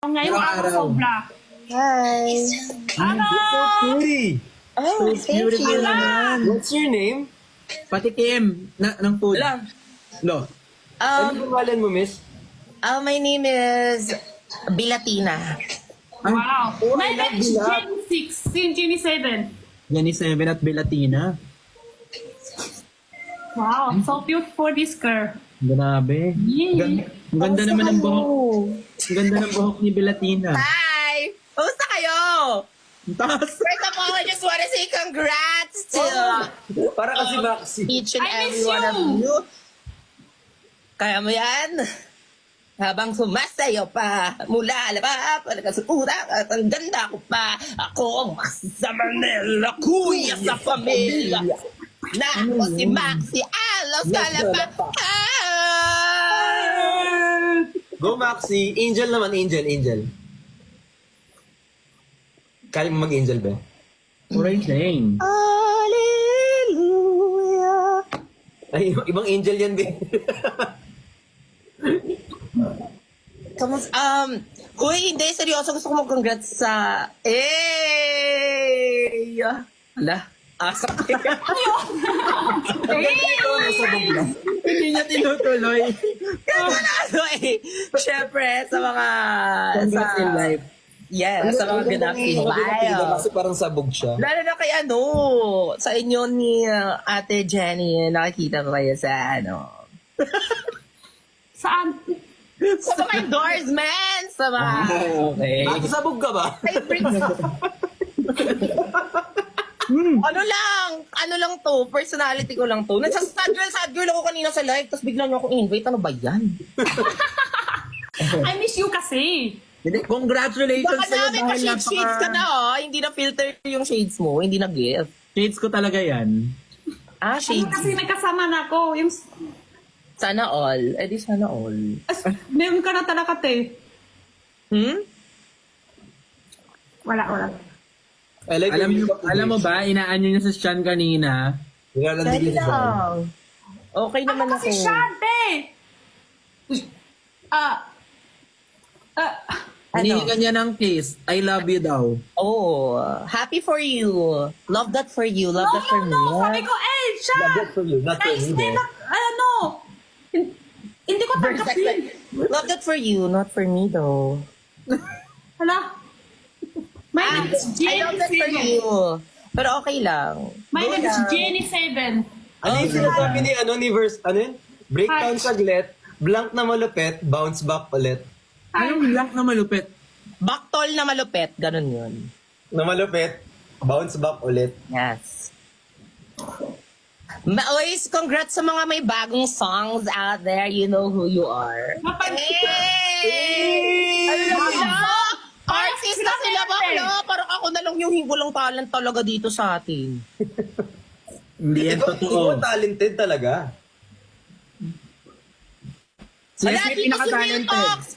Ngayong araw sobra. Hi. Ano? So pretty. Oh, thank you. What's your name? Patikim ng food. Hello. No. Ano pangalan mo, miss? My name is Bilatina. Wow. Oh, My I love name is Bila. Jenny 6, Jenny 7. Jenny 7 at Belatina. Wow, so cute for this girl. Grabe. Yeah. Ang ganda naman ng buhok. Ang ganda ng buhok ni Belatina. Hi! Kumusta kayo? Ang taas. First of all, I just want to say congrats to Para kasi Maxi. each and I every miss one of you. you. Kaya mo yan? Habang sumasayo pa, mula alabap, sa utak, at ang ganda ko pa, ako ang masamanela, kuya sa pamilya. Na ako si Maxi Alos Calapa. Go, Maxi. Angel naman, Angel. Kaya mo mag-angel ba? Orange Lane. Hallelujah. Ay, ibang angel yan, be. Uy, hindi, seryoso, gusto ko mag-congrats sa... Ala, asa ka. Hindi niya tinutuloy. Ano syempre, sa mga... Congrats in life. Yes, sa mga ganap in life. Kasi parang sabog siya. Lalo na kay sa inyo ni Ate Jenny, nakikita ko kayo sa Saan? sa mga endorsements, sa mga... Okay. Bakit sabog ka ba? Ano lang to, personality ko lang to. Sad girl ako kanina sa live, tapos bigla niyo ako invite. Ano ba yan? I miss you kasi. Hindi, congratulations Baka sa'yo namin dahil pa-shades ka na, Hindi na filter yung shades mo, hindi na gift. Shades ko talaga yan. Ano Shades. kasi nagkasama na ako. Yung... Sana all. Eh di sana all. Meron ka na talaga, te. Wala. I like Alam mo ba, inaanyo niya sa Sean kanina. Nilalandig niya siya. Okay Ano naman kasi ako. siya, te? Hinihingan niya ng kiss. I love you daw. Oh, happy for you. Love that for you. Love that for me. No. Sabi ko, siya. Not good for you, not for Nice me, din. be. Hindi ko tanggapin. Love that for you, not for me though. Hala. My name is I love that for Jenny 7. you. Pero okay lang. My name is Jenny 7. Ano yung sinasabi ni verse, ano yun? Breakdown saglit, blank na malupet, bounce back ulit. Anong blank na malupit? Baktol na malupet, ganun yun. Na malupet, bounce back ulit. Yes. Always congrats sa mga may bagong songs out there. You know who you are. Hey! Ano siya? Artist na sila ba? Parang ako na lang yung walang talent talaga dito sa atin. Hindi yan Ikaw totoo. talented talaga. Sila Wala, si dito si Will pinaka-talented. Talks.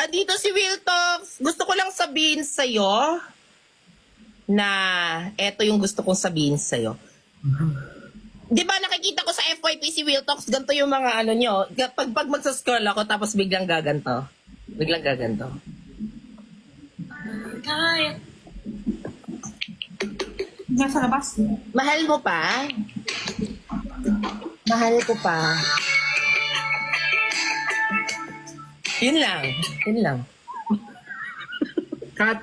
Dito si Will Talks. Gusto ko lang sabihin sa'yo na eto yung gusto kong sabihin sa'yo. Di ba nakikita ko sa FYP si Will Talks, ganito yung mga ano nyo. Pag magsascroll ako, tapos biglang gaganto. Biglang gaganto. Ay. Nasa labas. Mahal mo pa? Mahal ko pa. Yun lang. Cut.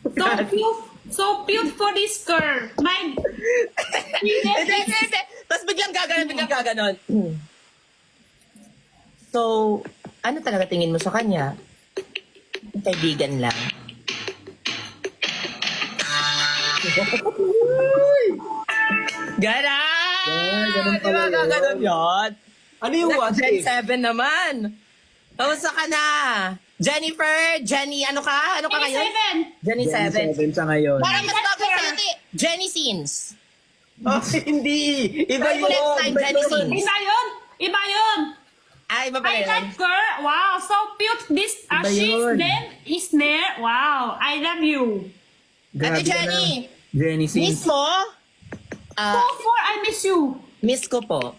So cute. So cute for this girl. My... Hindi. Tapos biglang gaganon. So, ano talaga tingin mo sa kanya? Kaibigan lang. Ganon! ganun Di ba pala yun. gaganon yun? Ano yung what Gen if? 7 naman. Kamusta ka na? Jennifer, Jenny, ano ka? Ano ka ngayon? Jenny 7. 7 sa ngayon. Parang mas bago sa atin. Jenny Sins. Oh, hindi. Iba Try mo next time, Jenny Sins. Iba yun. Ay, iba pala I yun. like her. Wow, so cute. This Iba she's yun. name is there. Wow, I love you. Ate Grabe ka Jenny, na. Jenny miss Sins. mo? So for I miss you. Miss ko po.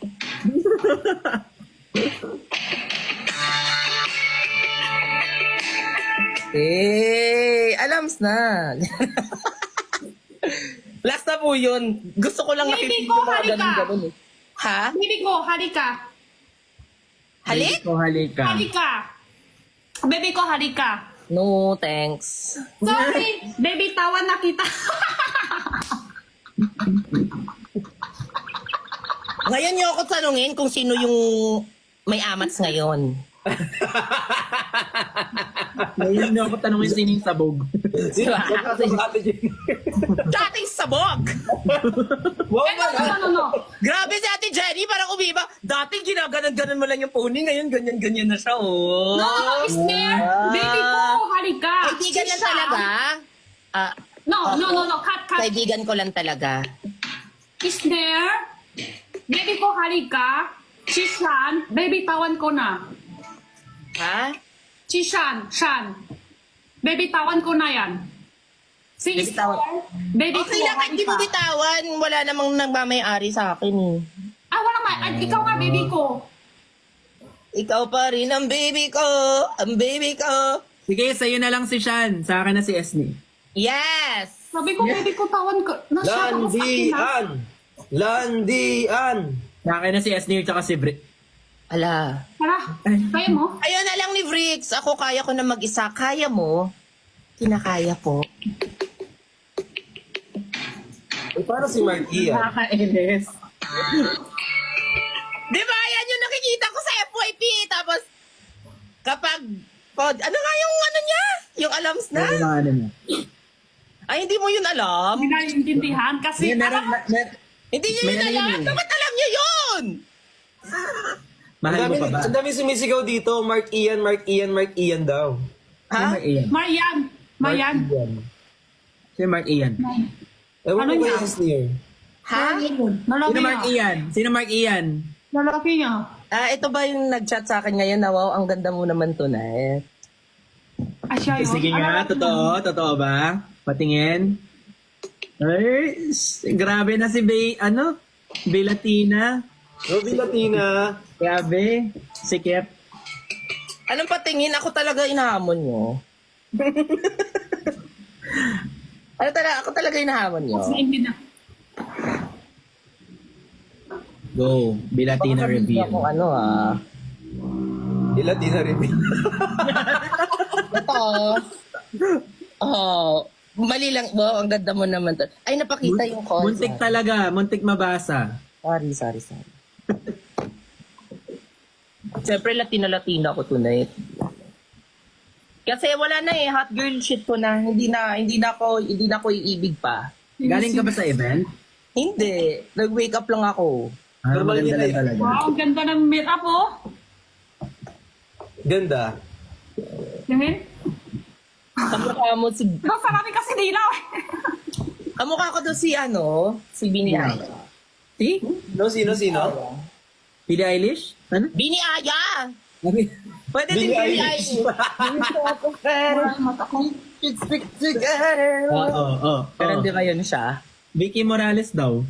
Alams na. Last na po yun. Gusto ko lang Baby nakikinig ko, ng mga halika. ganun-ganun eh. Ha? Baby ko, halika. Halik? Baby ko, halika. Halika. Baby ko, halika. No, thanks. Sorry, baby, tawan na kita. Ngayon niyo ako tanungin kung sino yung may amats ngayon. Ngayon niyo ako tanongin sino yung sabog. Sino? Ate Jenny. Dating sabog! Wow, No. Grabe si Ate Jenny, parang umiba. Dati ginaganon-ganon mo lang yung pony, ngayon ganyan-ganyan na siya, oh. No, snare. Baby ko, halika. Kaibigan lang Sisha. talaga. Ah, No. Cut. kaibigan ko lang talaga. Snare. Baby ko, halika. Shishan. Baby, tawan ko na. Ha? Shishan. Baby, tawan ko na yan. Si Baby, tawan. Baby Okay ko, lang, hindi mo halika. bitawan. Wala namang nagmamayari sa akin eh. Wala ma. Ikaw nga, baby ko. Ikaw pa rin ang baby ko. Ang baby ko. Sige, sa'yo na lang si Shan. Sa akin na si Esni. Yes! Sabi ko, baby ko, tawan ko. Nasya ako sa akin, ha? Landian! Sa akin na si Esni at saka si Bri. Ala. Tara, kaya mo? Ayun na lang ni Vrix. Ako kaya ko na mag-isa. Kaya mo? Kinakaya po. Eh, paano si Mark Ian? Nakakainis. Di ba? Yan yung nakikita ko sa FYP. Tapos, kapag, ano nga yung ano niya? Yung alams na? Ano na ano mo? Ay, hindi mo yun alam. Hindi naiintindihan kasi Meron, Hindi niyo May yun alam. narinig. Dapat alam niyo yun! mahal mo pa ba? Ang dami sumisigaw dito, Mark Ian daw. Ha? Mark Ian. Marian. Si Mark Ian. Ewan Ano ko niya? kay Sneer. Ha? Lalaki Sino Mark niya. Ian? Sino Mark Ian? Lalaki niya. Ito ba yung nag-chat sa akin ngayon na wow, ang ganda mo naman tonight. Siya yun. Sige nga, totoo ba? Patingin. Ay, grabe na si Belatina. Robin Latina. Grabe. Sikip. Anong patingin? Ako talaga inahamon nyo. Ako talaga inahamon nyo. Hindi na. Go. Belatina Baka sabihin reveal. ako ano Latina rin. Ito. Mali lang. Wow, ang ganda mo naman to. Ay, napakita yung call. Muntik talaga. Muntik mabasa. Sorry. Siyempre, Latina ko tonight. Kasi wala na hot girl shit ko na. Hindi na ako iibig pa. Galing ka ba sa event? Hindi. Nag-wake up lang ako. Normal Maganda yun eh. lang talaga. Wow, ang ganda ng meet-up, oh. Ganda. Tingin? Kamukha mo si... Ikaw sarami kasi dilaw. Kamukha ko doon si Bini Aya. Si? Sino? Billie Eilish? Ano? Bini Aya! Sabi- Pwede din Billie Bini Eilish. Aya. Mata ko. It's stick together. Oo. Pero hindi ba yun siya? Vicky Morales daw.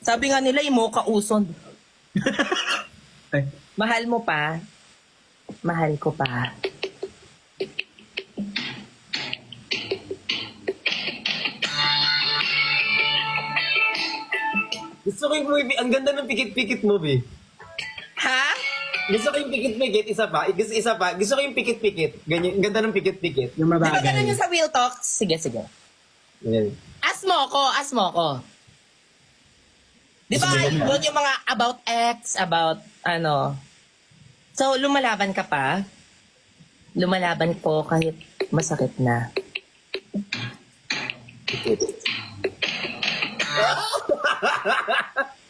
Sabi nga nila, imo kauson. Ay, Mahal mo pa? Mahal ko pa. Gusto ko yung movie. Ang ganda ng pikit-pikit mo, be. Ha? Gusto ko yung pikit-pikit. Isa pa. Gusto ko yung pikit-pikit. Ganyan. Ang ganda ng pikit-pikit. yung Di ba ganun mabagay. yung sa Real Talks? Sige. Ayan. Ask mo ko. Di ba, yun yung mga about ex, about ano. So, lumalaban ka pa? Lumalaban ko kahit masakit na.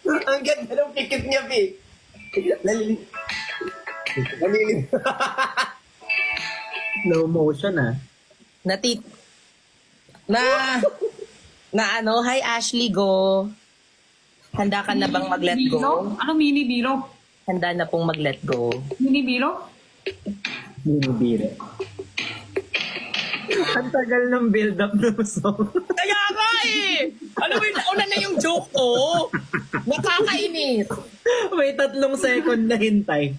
Ang ganda ng pikit niya, be. Nalilig. Slow motion Natit... Hi Ashley, go. Handa ka na bang mag-let go? Bilo? Ano mini bilo? Handa na pong mag-let go. Mini bilo? Binibire. Ang tagal ng build-up ng song. Kaya nga eh! Alam mo, una na yung joke ko. Nakakainis. May 3 second na hintay.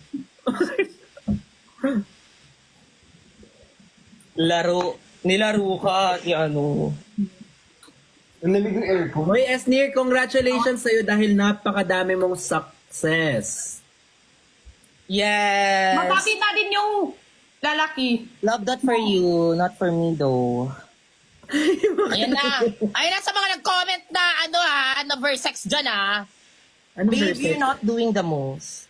Nilaro ka, ano. Ang lamig ng aircon. Hoy, Esnir, congratulations sa'yo dahil napakadami mong success. Yes. Mabati na din yung lalaki. Love that for you, not for me though. Ayan na. Ayan na sa mga nag-comment na na verse sex dyan Ano Babe, verse? you're not doing the most.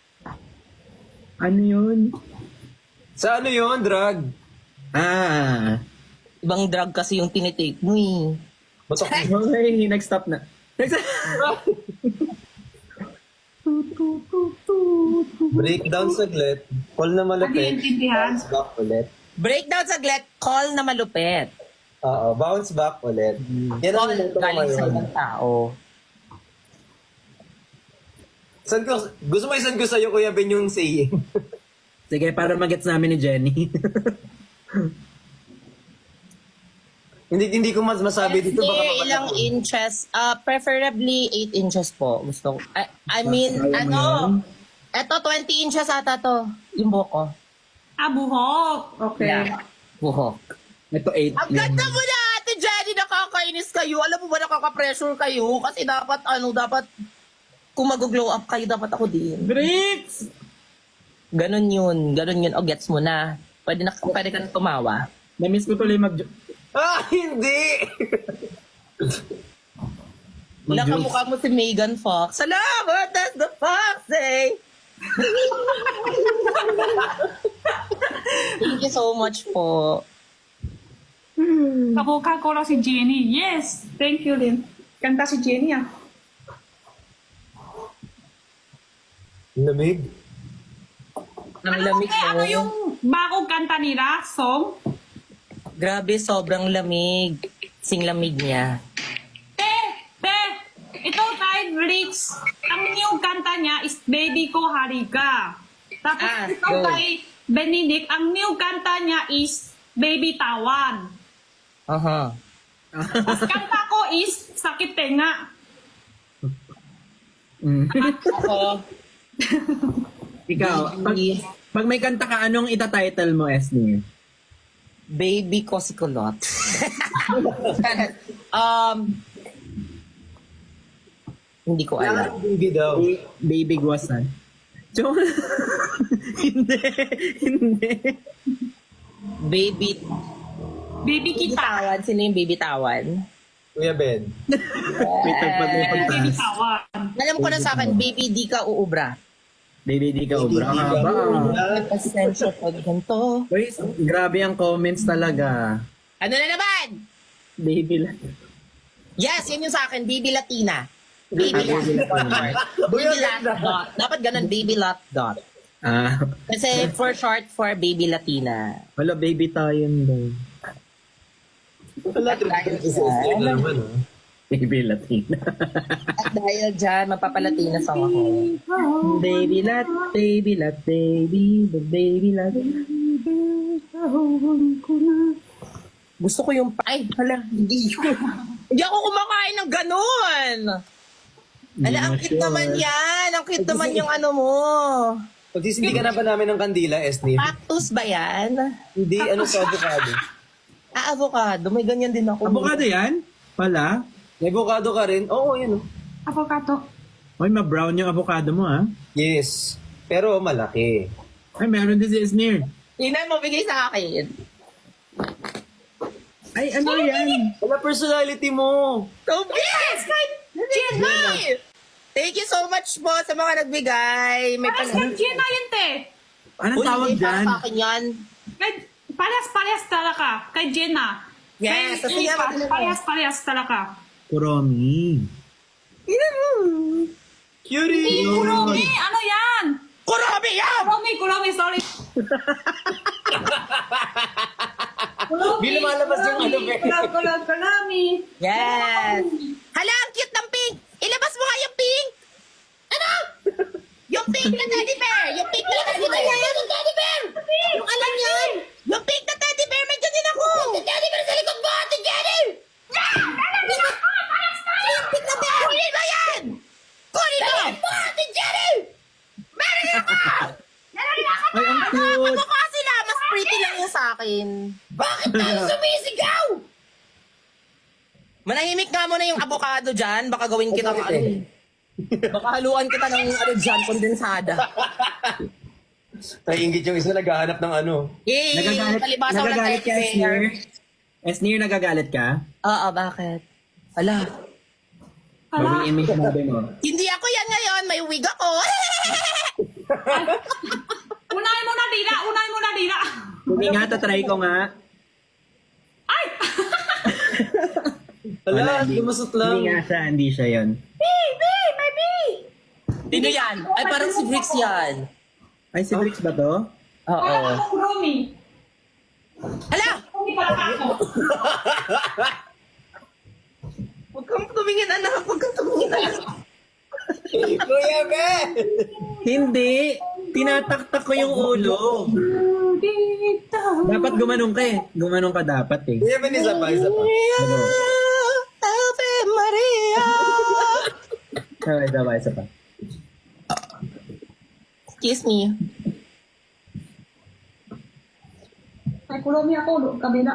Ano yun? Sa ano yun, drug? Ah. Ibang drug kasi yung tinitake mo eh. Batok. Okay, nag-stop na. Breakdown saglit. Call na Hindi malapit. intindihan. Bounce back ulit. Breakdown saglit, call na malupit. Oo, bounce back ulit. Yan ang Call minuto ko galing sa ngayon. ibang tao. Gusto mo isan ko sa'yo, Kuya Ben, yung saying. Sige, para magets namin ni Jenny. hindi ko mas masabi dito. Baka Dear, ilang inches? Preferably 8 inches po. Gusto ko. I mean, Kaya mo yan? Eto, 20 inches ata to. Yung buhok ko. Buhok. Okay. Yeah. Buhok. Ito 8. Ang ganda mo na, Ate Jenny, nakakainis kayo. Alam mo ba, nakaka-pressure kayo? Kasi dapat, kung mag-glow up kayo, dapat ako din. Bricks! Ganon yun. O, gets mo na. Pwede ka na tumawa. Na-miss ko tuloy Hindi! Nakamukha mo si Megan Fox. Salamat, that's the Fox, eh! Thank you so much po. Kamukha ko lang si Jenny. Yes. Thank you, Lynn. Kanta si Jenny Lamig. Ang lamig ano mo. yung bagong kanta nila? Song? Grabe, sobrang lamig. Sing lamig niya. Ito kay Rich, ang new kanta niya is Baby Ko Harika. Tapos ito go. kay Benedict, ang new kanta niya is Baby Tawan. Aha. Tapos kanta ko is Sakit Tenga. Ako, Ikaw, pag may kanta ka, anong itatitle mo, Esnir? baby ko si Kulot. Hindi ko alam. Hindi daw. Baby Guasan. Joke. Hindi. Baby Baby Kita. Tawan. Sino yung baby tawan? Kuya Ben. May Baby pagpas. Tawan. Alam ko na sa akin, baby di ka uubra. Baby, di ka ubra. Hindi ka Ba? ubra. Pasensya pag ganito. Uy, grabe ang comments talaga. Ano na naman? Baby lang. Yes, yun yung sa akin, baby Latina. Baby Baby lot. Baby lot dot. Dapat ganun, baby lot dot. Ah, Kasi for short for baby Latina. wala, baby tayo daw. Wala, trip na naman. Baby Latina. At dahil dyan, mapapalatina song ako. Baby lat, baby lat, baby lat. Gusto ko yung... Ay, hala, hindi ko. Hindi ako kumakain ng ganun. Hala, ang cute naman yan. Ang cute naman yung ano mo. Pagsisindi ka na ba namin ng kandila, Esni? Cactus ba yan? Hindi, ano sa avocado. Avocado. May ganyan din ako. Avocado yan? Pala? May avocado ka rin? Oo, yan. Oh. Avocado. Uy, ma-brown yung avocado mo, ha? Yes. Pero malaki. Ay, meron din si Esnir. Tingnan mo, bigay sa akin. Ay, ano yan? Wala personality mo. So, yes! Jenna! Thank you so much po sa mga nagbigay. May Parehas kay Jenna yun, te. Anong tawag hindi, para dyan? sa akin yan. Parehas talaga. Kay Jenna. Yes, Kay kasi yan, Ipa, ano mo. parehas talaga. Kuromi. Tingnan mo. Curie! Kuromi, ano yan? Kurami yan! Kuromi, sorry. Di lumalabas yung ano, Ben. Kuromi. Yes. Hala, ang cute ng pink. Ilabas mo nga yung pink. Ano? Yung pink na teddy bear. Yung pink na teddy bear. Yung teddy bear. Yung alam yan. Yung pink na teddy bear. May dyan din ako. Yung teddy bear sa likod mo. Ate Jenny. Yung pink na bear. Kunin mo yan. Kunin mo. Ate Jenny. Meron ako. Ay, ang cute. Mukha sila. Mas pretty lang yung sa akin. Bakit sumisigaw! Manahimik nga mo na yung avocado dyan. Baka gawin kita Bakit ano eh. Baka haluan kita ng ano dyan, kondensada. Naiingit yung isa naghahanap ng ano. Yay! Palibasaw ng Nagagalit ka, teddy bear. Esnir? Esnir, nagagalit ka? Oo, bakit? Ala. Bawiin mo yung sinabi mo. Hindi ako yan ngayon. May wig ako. Unahin mo na, Dina. Unahin mo na, Dina. Hindi nga, tatry ko nga. Ay! Wala, Hindi- lumusot Hindi nga lang. siya, hindi siya yun. Sino yan? Ay, parang si Brix yan. Ay, si Brix ba to? Oo. Wala akong Romy. Hala! Romy pala ako. Huwag kang tumingin, anak. Huwag kang tumingin, anak. Kuya Be! Hindi! Tinataktak ko yung ulo. Dapat gumanong ka eh. Gumanong ka dapat eh. Kuya Be, isa pa, isa pa. Ano? Ave Maria! Isa pa. Excuse me. Ay, Romy ako. Doon kabila.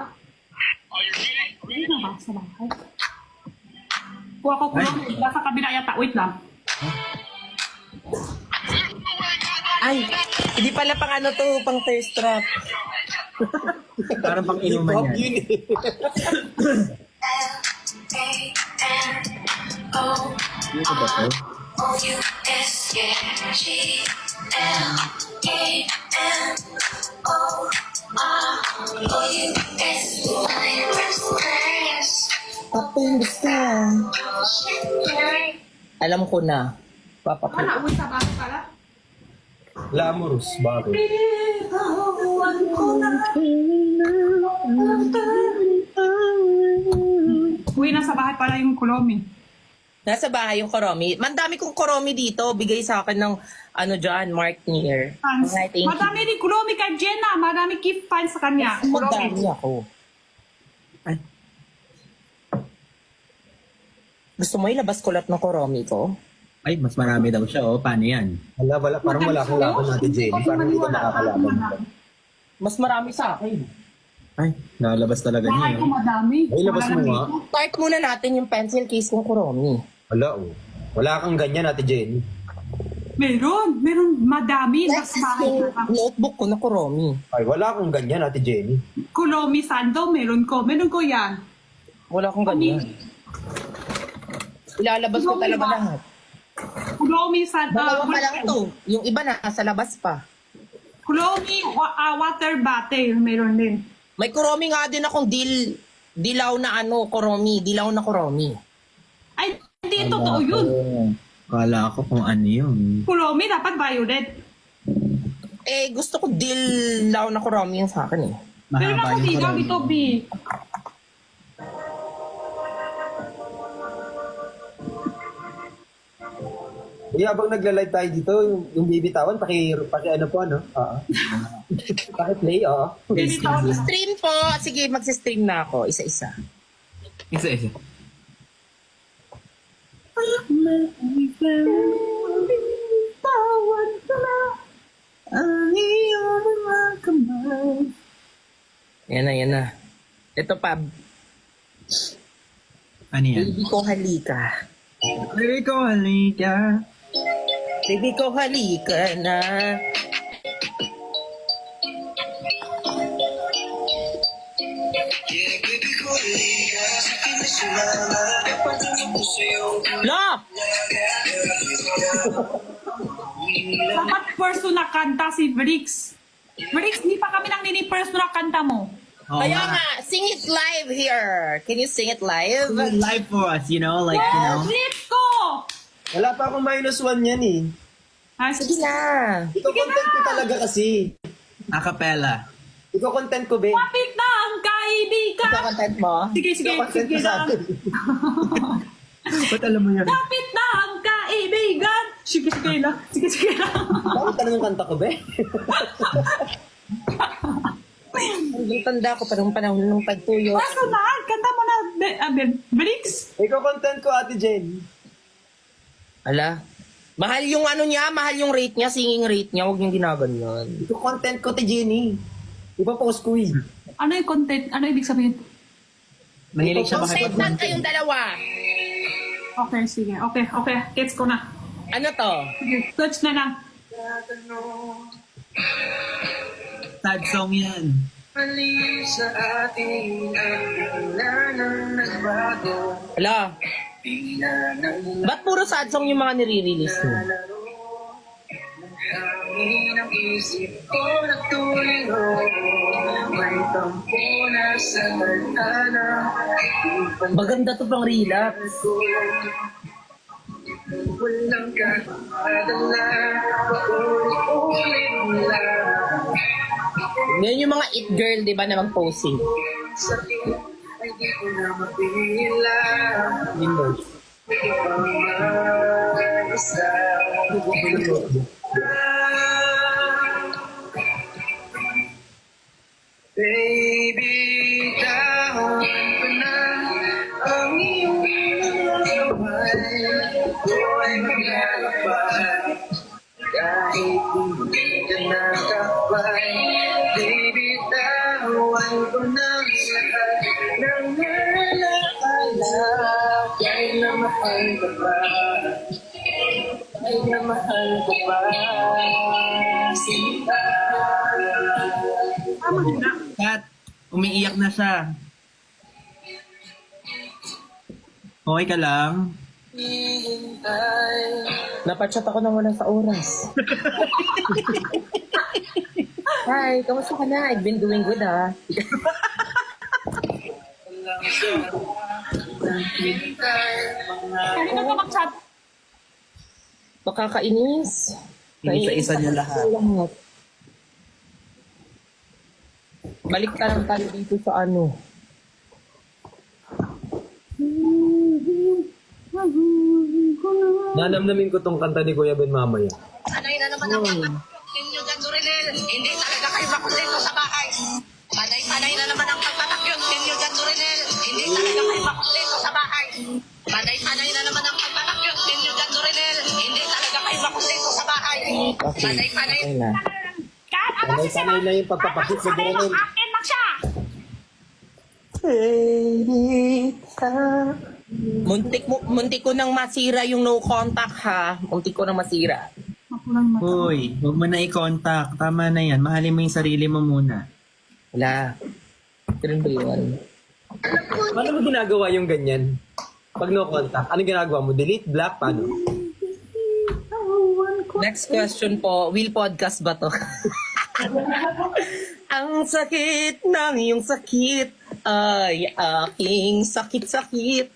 Ay, na ba? Sa bahay. Kuha ko Romy. Nasa kabila yata. Wait lang. Ay, hindi pala pang ano to, pang thirst trap. Parang pang inuman Pop yan. yun eh. Dito ba to? Paping gusto. Alam ko na. Papa ko. Wala, uwi sa bahay pala. Glamorous, bakit? Uwi na sa bahay pala yung Kulomi. Nasa bahay yung koromi. Mandami kong koromi dito. Bigay sa akin ng ano dyan, Mark Nier. Fans. Okay, thank you. Madami ni Kulomi kay Jenna. Madami gift fans sa kanya. Madami Kulomi. ako. Ay, Gusto mo ilabas ko lahat ng koromi ko? ay, mas marami daw siya oh. Paano yan? Wala, parang wala akong laban natin, Jenny. Parang hindi ka nakakalaban. Mas marami sa akin. Ay, nakalabas talaga niya. Bahay ko eh. madami. Ay, labas mo nga. Start muna natin yung pencil case kong koromi. Wala, oh. Wala kang ganyan, Ate Jenny. Meron. Meron madami. Next Nasa bahay yung ka. notebook ko na koromi. Ay, wala kang ganyan, Ate Jenny. Kulomi Sando. Meron ko. Meron ko yan. Wala akong ganyan. Ilalabas ko talaga lahat. Kulomi Sando. Dalawa pa lang to. Yung iba na nasa labas pa. Kulomi water bottle. Meron din. May koromi nga din akong dilaw na ano, koromi. Dilaw na koromi. Ay, hindi totoo yun. Kala ko kung ano yun. Kulomi dapat violet. Eh, gusto ko dilaw na koromi yung sa akin eh. Meron Mahaba ako yung dilaw karami. dito, B. Kaya habang nagla-live tayo dito, yung bibitawan, paki ano po, ano? Paki-play, oo. Stream po. Sige, magsi-stream na ako. Isa-isa. Isa. Yan na. Ito pa. Ano yan? Baby ko halika. Baby ko, halika. Baby ko halika na. Lo! Dapat person na kanta si Brix. Brix, hindi pa kami nang nini-person na kanta mo. Oo Kaya nga. nga, sing it live here. Can you sing it live? Do it live for us, you know? Like, you know? Brix ko! Wala pa akong -1 yan eh. Ay, Sige na. Ito content ko talaga kasi. A cappella. Ito content ko, be. Kapit na ang kaibigan! Ito content mo? Sige, Ito content sige ko sa lang. atin. Ba't alam mo yan? Kapit na ang kaibigan! Sige lang. Sige lang. Bakit tanong yung kanta ko, be? Ang tanda ko pa nung panahon ng pagtuyo. Personal, kanta mo na, Brix. Ikaw content ko, Ate Jen. Ala. Mahal yung ano niya, mahal yung rate niya, singing rate niya. Huwag niyong ginaganyan. Ito content ko, Ate Jenny. Ipapost ko eh. Ano yung content? Ano ibig sabihin? Mahilig siya Content lang kayong dalawa. Okay, sige. Okay. Gets ko na. Ano to? Sige, search na lang. Sad song yan. Mali sa ating nagbago. Ala, ba't puro sad song yung mga nire-release mo? Hangin ang isip ko nagtulino. May tampo na sa tadhana. Maganda to pang relapse. Walang kakadala. Paulit-ulit lang. Ngayon yung mga it girl, di ba, na mag-posing. Sakit ay di ko na mapila. Isa. Baby, dahon ko na ang iyong kamay. Ako'y maglalakbay kahit hindi ka nakakabay. Baby, dahon ko na lahat ng nalaala. Kahit na mahal ka pa, kahit na mahal ka pa, sinta. Kat, umiiyak na siya. Okay ka lang? Napachat ako nang wala sa oras. Hi, kamusta ka na? I've been doing good, ha? Kanina ka mag-chat. Makakainis. Isa-isa niya lahat. Balik ka lang tayo dito sa ano. Nanamnamin ko tong kanta ni Kuya Ben mamaya. Sanay na naman ang inyo dyan, Durinel. Hindi talaga kayo makontento sa bahay. Panay-panay na naman ang pagpatakyot ninyo dyan, Durinel. Hindi talaga kayo makontento sa bahay. Panay-panay na naman ang pagpatakyot ninyo dyan, Durinel. Hindi talaga kayo makontento sa bahay. Okay. Panay-panay Okay na. Kat, ano si Sarah? Sanay na yung pagpapakit sa Sanay Durinel. ng akin lang siya. Muntik ko nang masira yung no contact, ha? Muntik ko nang masira. Mapulang mata. Uy, huwag mo na i-contact. Tama na yan. Mahalin mo yung sarili mo muna. Wala. Ganun ba yun? Paano mo ginagawa yung ganyan? Pag no contact, ano ginagawa mo? Delete, block, paano? Next question po. Will podcast ba to? Ang sakit ng iyong sakit ay aking sakit-sakit.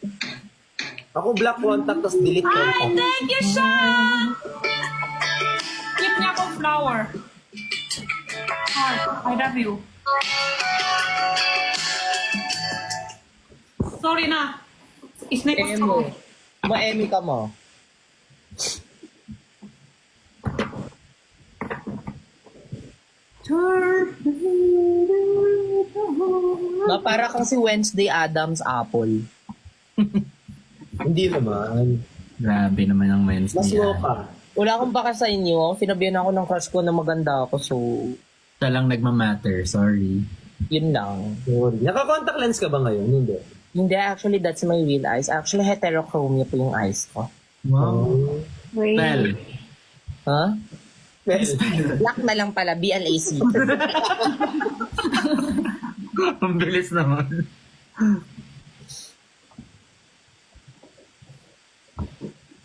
Ako block contact, tapos delete Ay, contact. thank you, Sha! Give niya akong flower. Heart, I love you. Sorry na. Isnake Emi. ko. Ma-Emi ka mo. Para kang si Wednesday Adams Apple. Hindi naman. Grabe naman ang Wednesday. Mas low pa. Wala akong baka sa inyo. Sinabihan ako ng crush ko na maganda ako. So, Siya lang nagmamatter. Sorry. yun lang. Sorry. Naka-contact lens ka ba ngayon? Hindi. Hindi, actually, that's my real eyes. Actually, heterochromia po yung eyes ko. Wow. Well, Ha? Well, Black na lang pala. BLAC. ang bilis naman.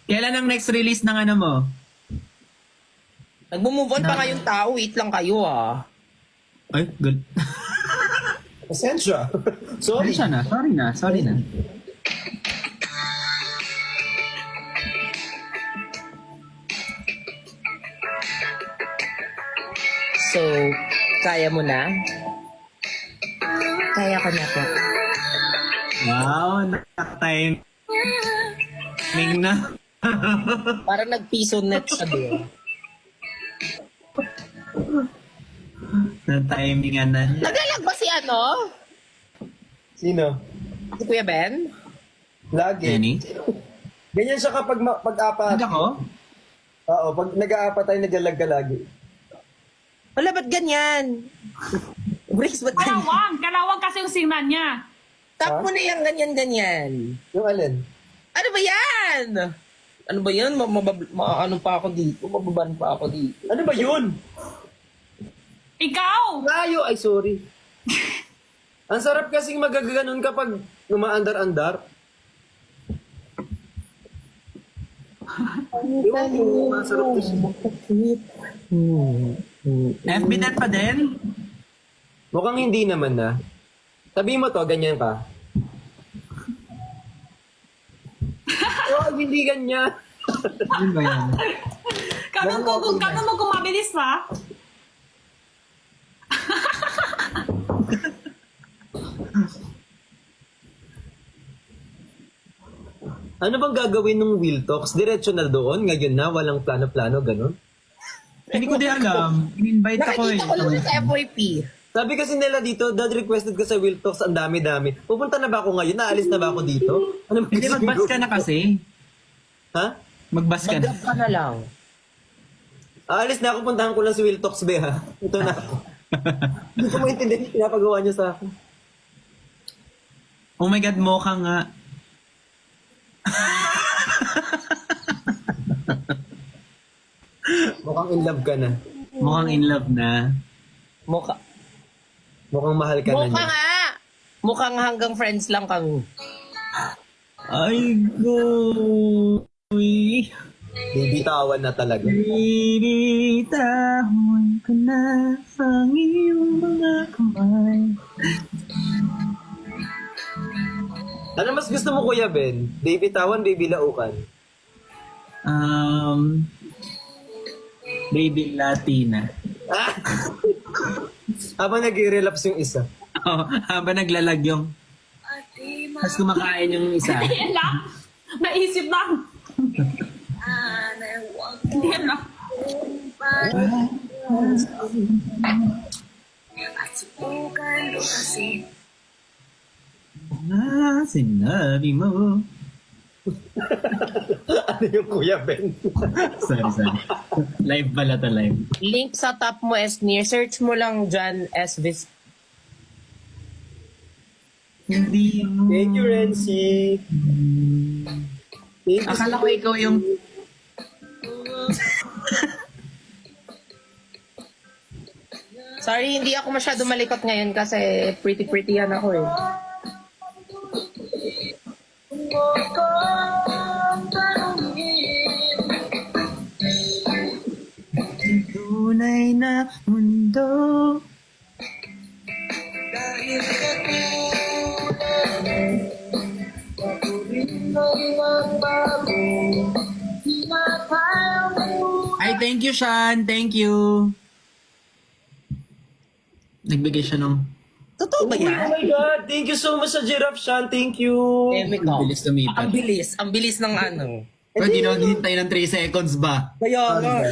Kailan ang next release ng ano mo? Nag-move on pa nga yung tao. Wait lang kayo, ah. Ay, good. pasensya. Sorry Sorry. na. Sorry na. So, kaya mo na? Kaya ko na po. Wow, nakatime. Ming na. Parang nag-piso net siya doon. Na-timingan na niya. Nagalag ba si ano? Sino? Si Kuya Ben? Lagi. Jenny? Ganyan siya kapag pag-apat. Ano ako? Oo, pag nag-aapat tayo, naglalag ka lagi. Wala, ba't ganyan? Bricks, ba't ganyan? Kalawang kasi yung singnan niya. Tap mo na yung ganyan-ganyan. Yung alin? Ano ba yan? Ano ba yan? Ano pa ako dito? Mababan pa ako dito. Ano ba yun? Ikaw! Layo! Ay, sorry. Ang sarap kasing magagano'n kapag umaandar-andar. Ewan ko, masarap to siya. FB net pa din? Mukhang hindi naman na. Sabihin mo to, ganyan ka. Oh, hindi ganyan. Ano ba yan? Kano mo kumabilis pa? Ano bang gagawin ng Will Talks? Diretso na doon? Ngayon na? Walang plano-plano? Ganon? Hindi ko din alam. In-invite ako eh. Nakikita ko lang sa FYP. Sabi kasi nila dito, dad requested ka sa Will Talks, ang dami-dami. Pupunta na ba ako ngayon? Naalis na ba ako dito? Ano ba Hindi, magbas ka na kasi. Ha? Magbas ka na. Mag-up ka na lang. Aalis na ako, puntahan ko lang si Will Talks, be ha? Ito na ako. Hindi ko maintindihan yung pinapagawa niyo sa akin. Oh my God, mukha nga. Mukhang in love ka na. Mukhang in love na. Mukhang mahal ka na Mukha niya. nga! Mukhang hanggang friends lang kami. Ay, go. Bibitawan na talaga. Binitawan ko na ang iyong mga kamay. Ano mas gusto mo, Kuya Ben? Baby tawan, baby laukan? Baby Latina. Ah! Habang nag-relapse yung isa. Oh, habang naglalag yung... Tapos kumakain yung isa. Yan lang. Naisip lang. Yan lang. Sinabi mo. Ano yung Kuya Ben? Sorry. Live pala to, live. Link sa top mo, Esnir. Search mo lang dyan, Esvis. Hindi mo. Thank you, Renzi. Thank you. Akala ko ikaw yung... Sorry, hindi ako masyado malikot ngayon kasi pretty yan ako eh. Tunay na mundo. Ay, thank you, Sean. Thank you. Nagbigay siya nung... Totoo ba Oh yan? my God! Thank you so much sa Giraffe, Sean. Thank you. Ikaw. Ang bilis lumipat. Ang bilis ng ano. Pero di naman hintay ng 3 seconds ba? Kaya nga.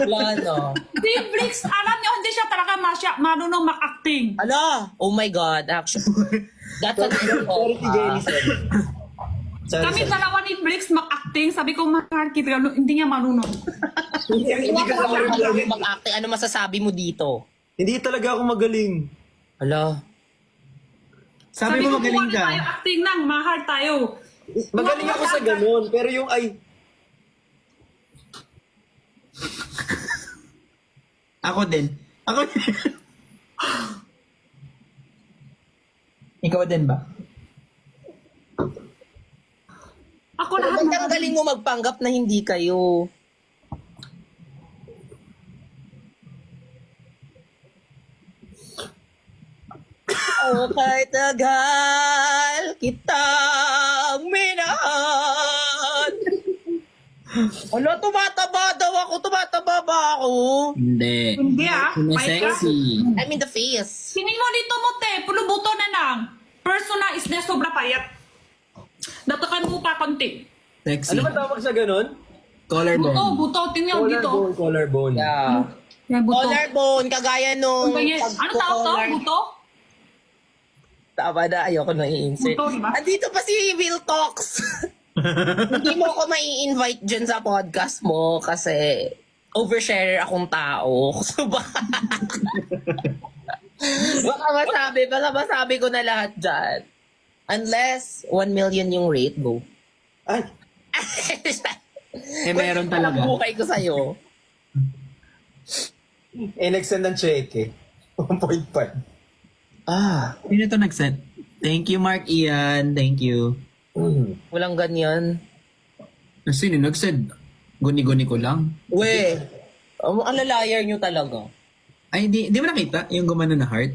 Wala no. Si Bricks, alam niyo, hindi siya talaga marunong mag-acting. Ala! Oh my God, actually. That's a Sorry si Jenny. Kami dalawa ni Bricks mag-acting. Sabi ko, mahal kita, hindi niya marunong. Hindi ka sa marunong. Mag-acting. Ano masasabi mo dito? Hindi talaga ako magaling. Ala. Sabi mo ko, magaling kung ano ka. tayo acting nang, mahal tayo. Magaling ako sa ganun, pero yung ay... Ako din. Ikaw din ba? Ako lahat Ba't ang galing mo magpanggap na hindi kayo? O kahit tagal kitang minahal. Ano, tumataba daw ako. Tumataba ba ako? Hindi. Hindi Sexy. I'm in the face. Tingin mo dito mo, te. Pulo buto na lang. Personal is na sobra payat. Datakan mo pa konti. Sexy. Ano ba tawag sa ganun? Collarbone. Buto. Tingnan mo dito. Collarbone. Yeah. Yan, buto. Collarbone, kagaya nung... Ano tawag to? Buto? Tama na, ayoko na i-insert. Buto, diba? Andito pa si Will Talks. Hindi mo ako mai-invite dyan sa podcast mo kasi overshare akong tao. So ba? Baka masabi ko na lahat dyan. Unless 1 million yung rate, go. Ay, Eh, meron talaga. Bukay ko sa'yo. nag-send ng cheque. 1.5. Ah, Sino to nag-send? Thank you, Mark Ian. Thank you. walang ganyan. Sino nag-send? Guni-guni ko lang. We, ang alalayar nyo talaga. Ay, di mo nakita yung gumano na heart?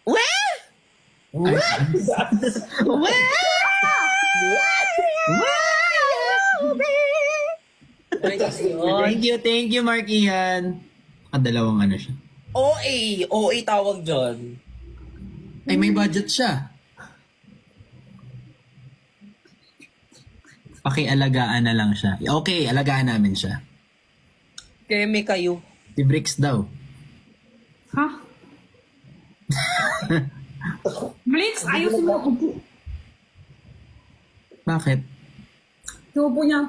We! We! Thank you, Mark Ian. Dalawang ano siya. OA tawag dyan. Ay, may budget siya. Pakialagaan na lang siya. Okay, alagaan namin siya. Keme kayo. Si Bricks daw. Ha? Blix, ayusin mo upo. Bakit? Yung upo niya.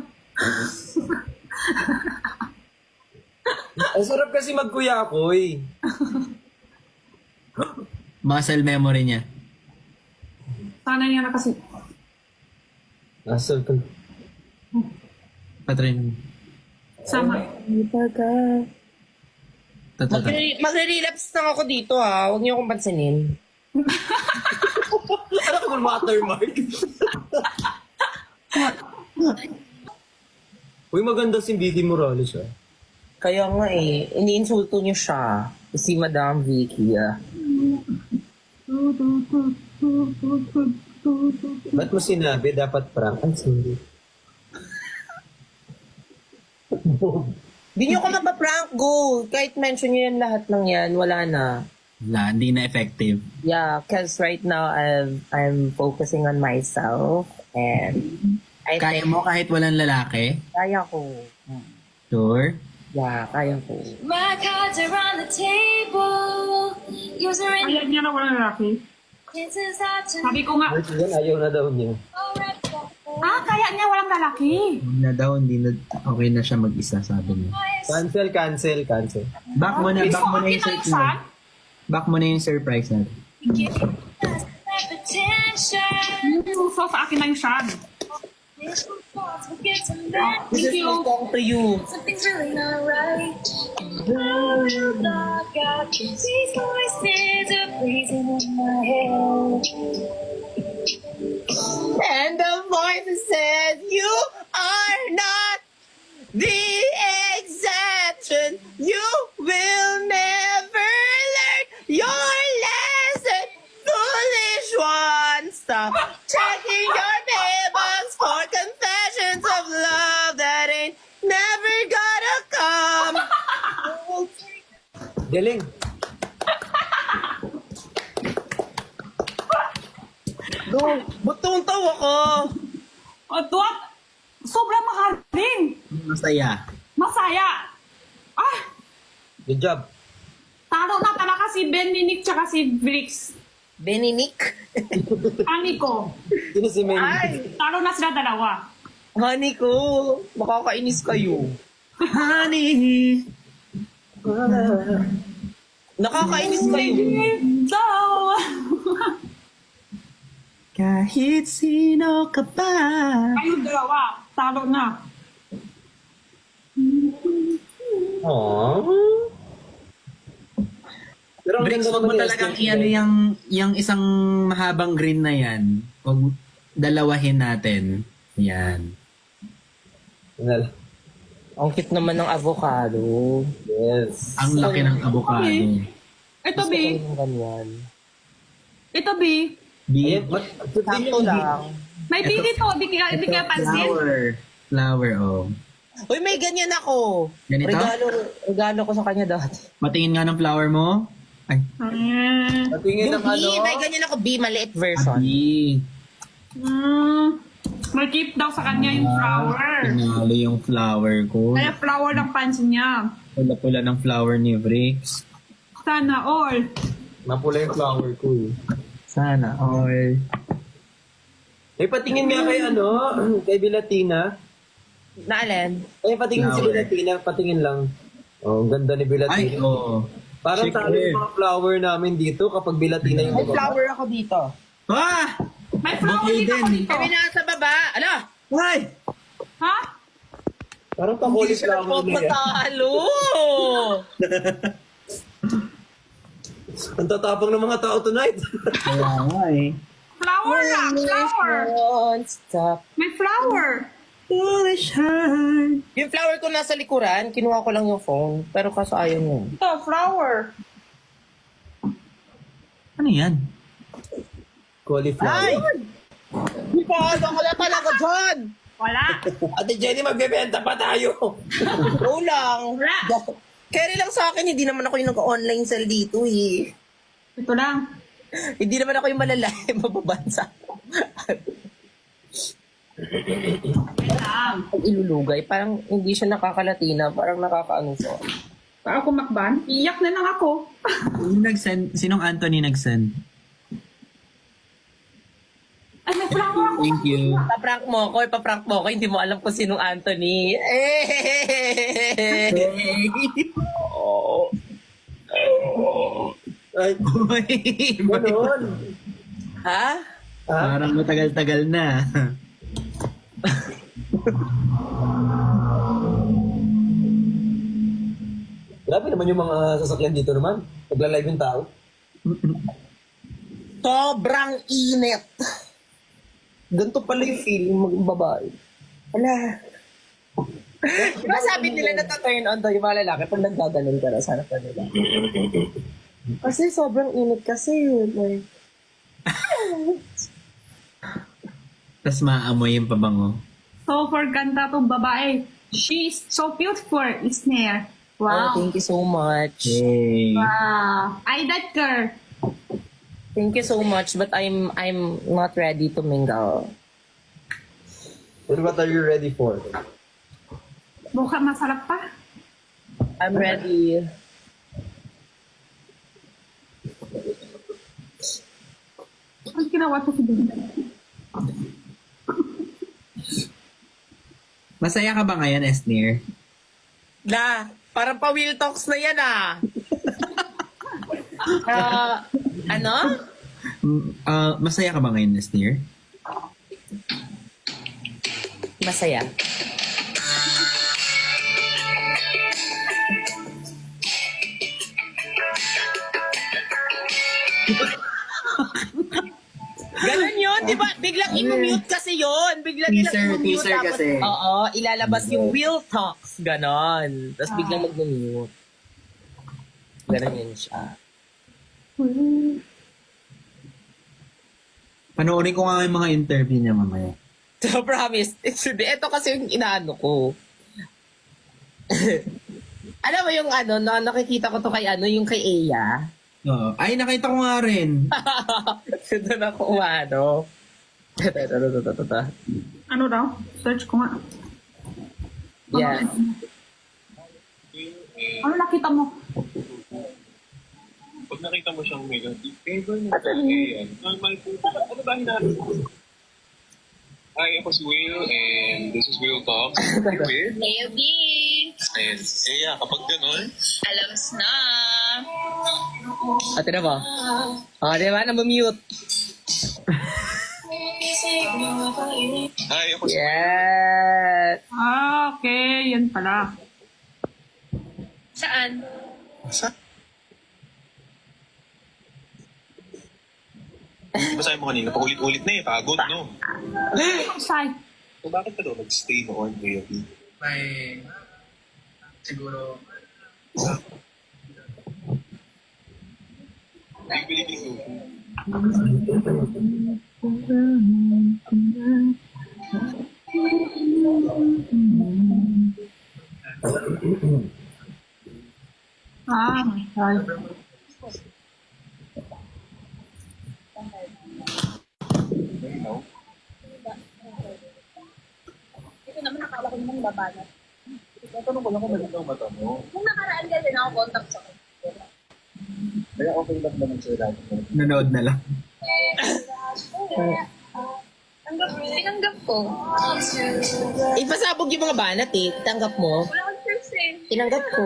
Ang sarap kasi magkuyakoy. Muscle memory niya. Sana niya na kasi. Asal ka. Patrin. Sama. Totoo. Magre-relapse lang ako dito ha. Huwag niyo akong pansinin. Ano ka man watermark? Uy, maganda si Vicky Morales ah. Kaya nga iniinsulto niyo siya. Si Madam Vicky Ba't mo sinabi dapat prank? Ay, sorry. Di niyo ko mapaprank, go. Kahit mention niyo yan lahat ng yan, wala na. Wala, hindi na effective. Yeah, because right now I'm focusing on myself and I Kaya think mo kahit walang lalaki? kaya ko. Sure? Yeah, kaya ko. My cards are on the table. Yours are in Ayaw niya na walang lalaki. chances are to Sabi ko nga, Ba't yan? Ayaw na daw niya. kaya niya walang lalaki. Huwag na daw, hindi na, okay na siya mag-isa, sabi niya. Cancel. Back mo na, Please, back mo na yung kita surprise siya. natin. Back mo na yung surprise natin. attention. Yung so sa akin na yung shad. This response will get to that. This is my song to you. Something's really not right. Blue dark out. These voices are blazing in my head. And the voice says you are not the exception. You will never learn your lesson. Foolish one, stop checking your mailbox for confessions of love that ain't never gonna come. Galing. Butong tawa ko. At what? Sobrang makaling. Masaya. Masaya. Ah, Good job. talo na talaga si Beninic tsaka si Brix. Beninic? Ani ko. Sino si Mel? Ay, Talo na sila dalawa. honey ko. Makakainis kayo. Honey! Nakakainis kayo. Daw. Kahit sino ka pa. Kayong dalawa. Talo na. Aww. Pero ang Bricks, ganda huwag mo naman ni talagang Esther. iano yung isang mahabang green na yan. Huwag dalawahin natin. Yan. Well, Ang cute naman ng avocado. yes. Ang laki ng avocado. Ito, Gusto B. ko yung ganyan. Ito, B. Ayan, Big ba't Sakto lang. May B dito. Di kaya pansin. flower, oh. Uy, may ganyan ako. Ganito? Regalo ko sa kanya dati. Patingin nga ng flower mo. Ay, Patingin ng B, ano? may ganyan ako. B, maliit version. abi. May keep daw sa kanya yung flower. Tinalo yung flower ko. Kaya flower lang pansin niya. Pula-pula ng flower ni Bricks. Sana all. Mapula yung flower ko eh. Sana all. Eh, patingin nga kay ano, kay Bilatina. Naalin? Eh, patingin si Flower. Bilatina, patingin lang. Oh, ang ganda ni Ay, Bilatina. oo. Parang Chick talo yung mga flower namin dito kapag bilati na yung May baba. flower ako dito. Ah! May flower Okay din ako din. dito. Kami nasa baba. Ano? Ay! Ha? Parang pa-cauliflower na yan. Patalo! Ang tatapang ng mga tao tonight. Kaya nga eh. Flower lang, flower. Won't stop. May flower. Foolish heart. Yung flower ko nasa likuran, kinuha ko lang yung phone. Pero kaso ayaw niya. Ito, flower. Ano yan? Cauliflower. Hindi pa, wala talaga dyan. Wala. Ate Jenny, magbebenta pa tayo. Oo lang. Wala. Carry lang sa akin, hindi naman ako yung nag-online sell dito eh. Ito lang. Hindi naman ako yung malalaki, mababansa. Ito lang. Pag ilulugay, parang hindi siya nakakalatina, parang nakakaano siya. Para ako makban, iyak na lang ako. Yung nag-send, sinong Anthony nag-send? Ay, may flower ako. Thank you. Ipaprank mo ko, hindi mo alam kung sinong Anthony. Ay, ganun. Ha? Ha? Parang matagal-tagal na. Grabe naman yung mga sasakyan dito naman. Nagla-live yung tao. Sobrang init. Ganito pala yung feeling ng babae. Wala. Diba sabi nila na turn on daw yung mga lalaki pag nagdaganon ka na sa harap na nila? Kasi sobrang init kasi yun. Like, Tapos maamoy yung pabango. So, for ganda tong babae. She's so beautiful, Isner. oh, Wow. thank you so much. Yay. Wow. I that girl. Thank you so much, but I'm not ready to mingle. Well, what are you ready for? Mukha masarap pa. I'm ready. Ang ginawa ko si Binda. Masaya ka ba ngayon, Esnir? Parang pa-wheel talks na yan ah. Ano? Masaya ka ba ngayon, Esnir? Masaya. Ganon yun, di ba? Biglang i-mute kasi yun. Biglang i-mute. Teaser kasi. Oo, ilalabas yung Will Talks. Ganon. Tapos biglang mag-mute. Ganon yun siya. Panoorin ko nga yung mga interview niya mamaya. So, promise. It should be. Ito kasi yung inaano ko. Alam mo yung ano, nakikita ko to kay yung kay Eya. Oo. Ay, nakita ko nga rin. Doon ako umano. Ito. Ano daw? Search ko nga. Yes. Ano nakita mo? Pag nakita mo siyang mega, favor mo ba? Normal po. Ano ba hinahanap mo? Hi, ako si Will, and this is Will Talks. Hey, Will. Maybe. And, kapag ganun, Alams na. Ate na ba? Di ba? Namamute. hi, ako si Yes. Ah, okay. Yan pala. Saan? Sa? Diba sabi mo kanina, paulit-ulit na pagod, no? Say. So bakit ka daw nag-stay noon, Will? May, siguro, Do you believe in Goku? Ah, ay. Ito naman nakala ko namang babanat. Tatanong ko lang kung malinaw mata mo. Nung nakaraan kasi na ako contact sa kanya. Kaya okay lang naman sa'yo lagi. nanood na lang. Tinanggap ko. Ipasabog yung mga banat eh. Tanggap mo. Wala akong choice eh. Tinanggap ko.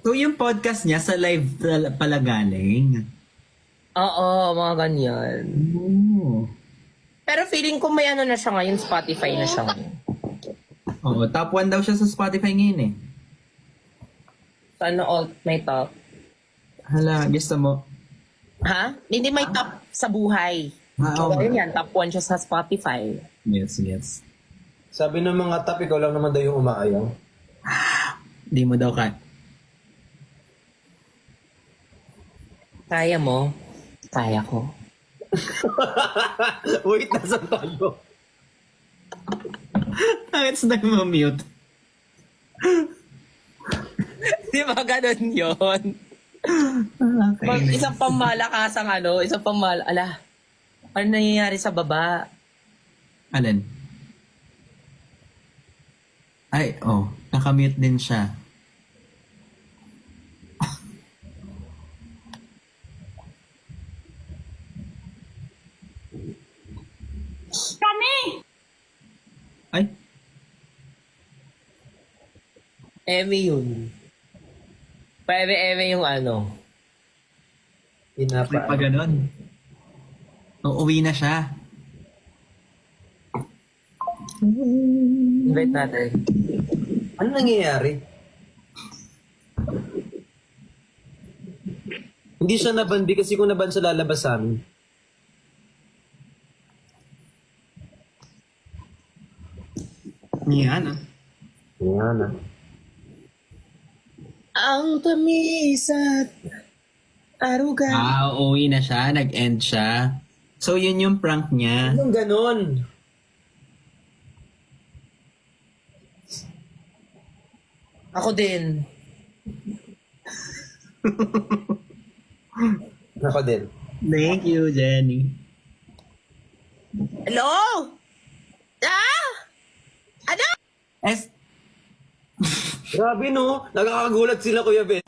So yung podcast niya sa live pala galing. Oo, mga ganyan. Oo. Pero feeling ko may ano na siya ngayon, Spotify na siya ngayon. Oo, top 1 daw siya sa Spotify ngayon eh. Sana all may top. Hala, gusto mo? Ha? Hindi may top sa buhay. Oo. Ayun yan, top 1 siya sa Spotify. Yes. Sabi ng mga tap, ikaw lang naman daw yung umaayaw. Di mo daw ka. Kaya mo? Kaya ko. Wait, nasan tayo? It's na mute. Di ba ganun yun? Isang pangmalakasang isang ala, ano nangyayari sa baba? Alin? Ay, nakamute din siya. Kami! Ay, Eme yun. Eme yung may pa ganun. Uuwi na siya. invite natin. Ano nangyayari? Hindi siya nabandi kasi kung naban siya lalabas sa amin. Yan ah. Yan ah. Ang tamis at aruga. Uuwi na siya. Nag-end siya. So, yun yung prank niya. Anong ganon? Ako din. Ako din. Thank you, Jenny. Hello? Ano? Grabe no, nakakagulat sila Kuya Ben.